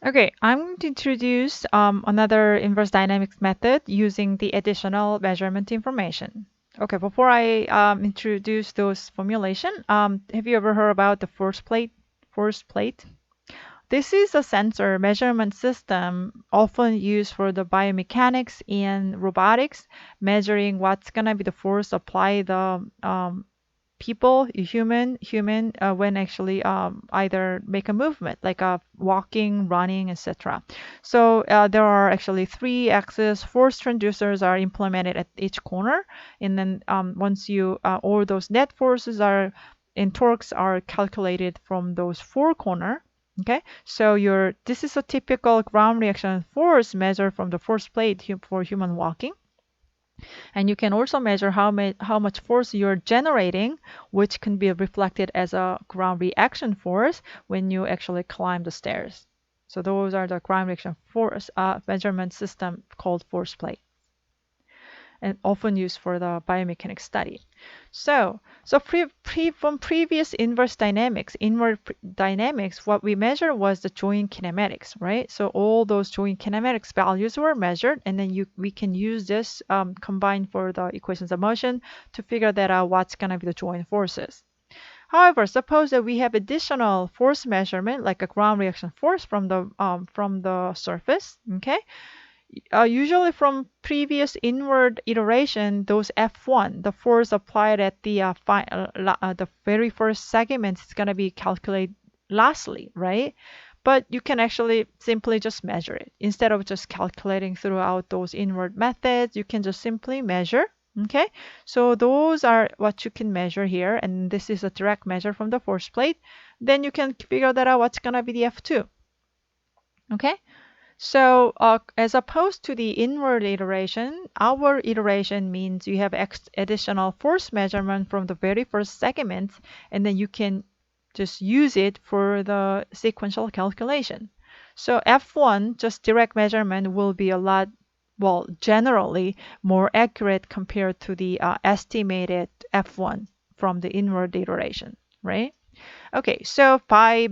Okay, I'm going to introduce another inverse dynamics method using the additional measurement information. Okay, before I introduce those formulation, have you ever heard about the force plate? Force plate. This is a sensor measurement system often used for the biomechanics and robotics, measuring what's gonna be the force applied the people, human, when actually either make a movement like walking, running, etc. So there are actually 3 axis force transducers are implemented at each corner, and then once you all those net forces are and torques are calculated from those 4 corners. Okay, so this is a typical ground reaction force measured from the force plate for human walking. And you can also measure how much force you're generating, which can be reflected as a ground reaction force when you actually climb the stairs. So those are the ground reaction force measurement system called force plate, and often used for the biomechanics study. So from previous inward dynamics, what we measured was the joint kinematics, right? So all those joint kinematics values were measured, and then we can use this combined for the equations of motion to figure that out what's gonna be the joint forces. However, suppose that we have additional force measurement, like a ground reaction force from the surface, okay? Usually from previous inward iteration, those F1, the force applied at the very first segment is going to be calculated lastly, right? But you can actually simply just measure it. Instead of just calculating throughout those inward methods, you can just simply measure. Okay, so those are what you can measure here, and this is a direct measure from the force plate. Then you can figure that out what's going to be the F2. Okay, so as opposed to the inward iteration, our iteration means you have additional force measurement from the very first segment, and then you can just use it for the sequential calculation. So F1, just direct measurement, will be a lot, well, generally more accurate compared to the estimated F1 from the inward iteration, right? Okay, so by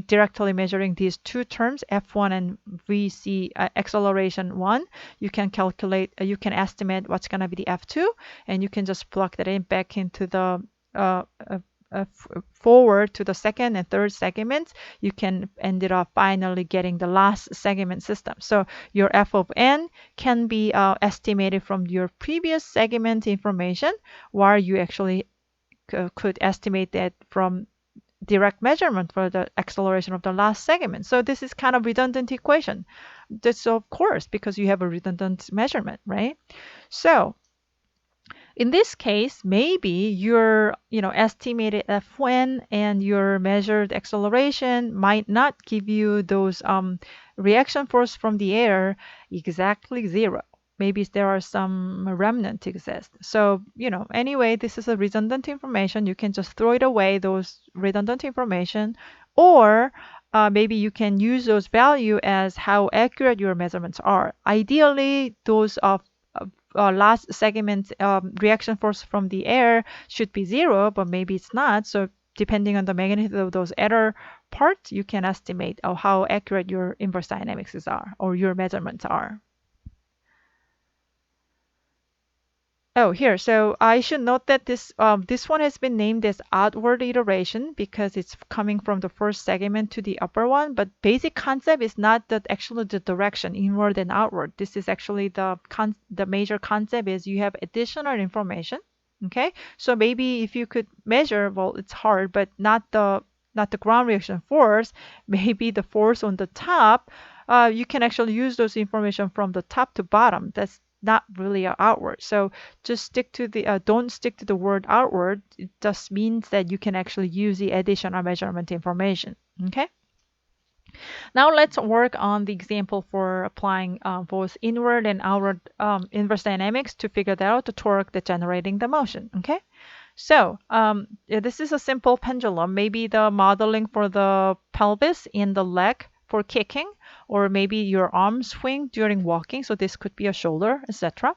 directly measuring these 2 terms, F1 and VC acceleration 1, you can you can estimate what's going to be the F2, and you can just plug that in back into the forward to the second and third segments. You can ended up finally getting the last segment system. So your F of n can be estimated from your previous segment information, while you actually could estimate that from direct measurement for the acceleration of the last segment. So this is kind of redundant equation. That's of course because you have a redundant measurement, right? So in this case, maybe your estimated F1 and your measured acceleration might not give you those reaction force from the air exactly 0. Maybe there are some remnant exist. So, anyway, this is a redundant information. You can just throw it away, those redundant information, or maybe you can use those value as how accurate your measurements are. Ideally, those of last segment reaction force from the air should be 0, but maybe it's not. So depending on the magnitude of those error parts, you can estimate how accurate your inverse dynamics are or your measurements are. Oh, here. So I should note that this one has been named as outward iteration because it's coming from the first segment to the upper one. But basic concept is not actually the direction inward and outward. This is actually the major concept is you have additional information. Okay, so maybe if you could measure, well, it's hard, but not the ground reaction force, maybe the force on the top. You can actually use those information from the top to bottom. That's not really outward. So just stick to the don't stick to the word outward. It just means that you can actually use the additional measurement information. Okay. Now let's work on the example for applying both inward and outward inverse dynamics to figure out the torque that's generating the motion. Okay. So yeah, this is a simple pendulum. Maybe the modeling for the pelvis and the leg for kicking, or maybe your arm swing during walking. So this could be a shoulder, etc.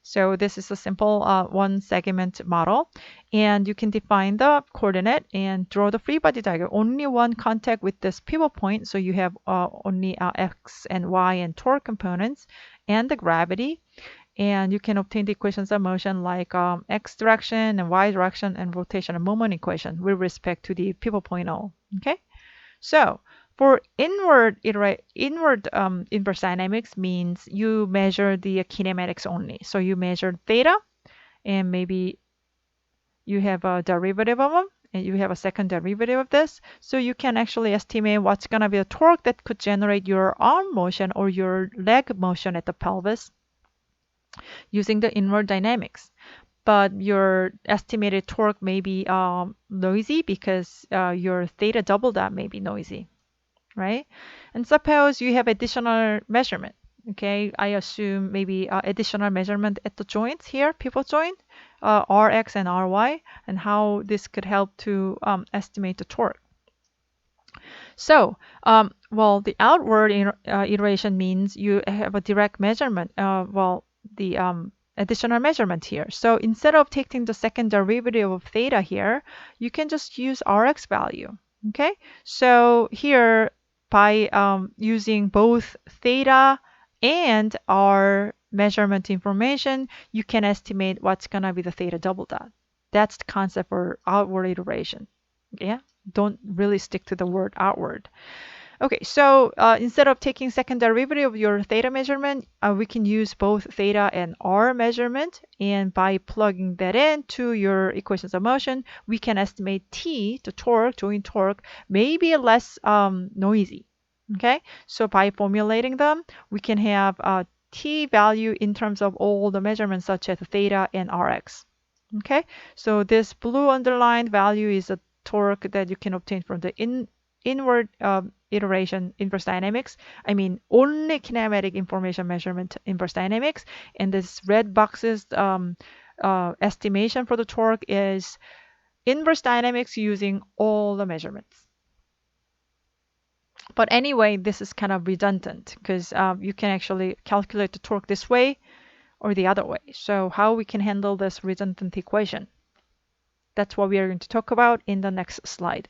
So this is a simple one segment model, and you can define the coordinate and draw the free body diagram. Only one contact with this pivot point, so you have only x and y and torque components and the gravity. And you can obtain the equations of motion like x direction and y direction and rotation and moment equation with respect to the pivot point O. Okay, so for inward inverse dynamics means you measure the kinematics only. So you measure theta, and maybe you have a derivative of them, and you have a second derivative of this. So you can actually estimate what's going to be the torque that could generate your arm motion or your leg motion at the pelvis using the inward dynamics. But your estimated torque may be noisy because your theta double dot may be noisy, right? And suppose you have additional measurement. Okay, I assume maybe additional measurement at the joints here, pivot joint, Rx and Ry, and how this could help to estimate the torque. So, well, the outward iteration means you have a direct measurement. The additional measurement here. So instead of taking the second derivative of theta here, you can just use Rx value. Okay, so here by using both theta and our measurement information, you can estimate what's gonna be the theta double dot. That's the concept for outward iteration. Yeah, don't really stick to the word outward. Okay, so instead of taking second derivative of your theta measurement, we can use both theta and r measurement. And by plugging that into your equations of motion, we can estimate t, the torque, joint torque, may be less noisy. Okay, so by formulating them, we can have t value in terms of all the measurements such as theta and rx. Okay, so this blue underlined value is a torque that you can obtain from the inward iteration inverse dynamics. I mean only kinematic information measurement inverse dynamics. And this red box's estimation for the torque is inverse dynamics using all the measurements. But anyway, this is kind of redundant because you can actually calculate the torque this way or the other way. So how we can handle this redundant equation? That's what we are going to talk about in the next slide.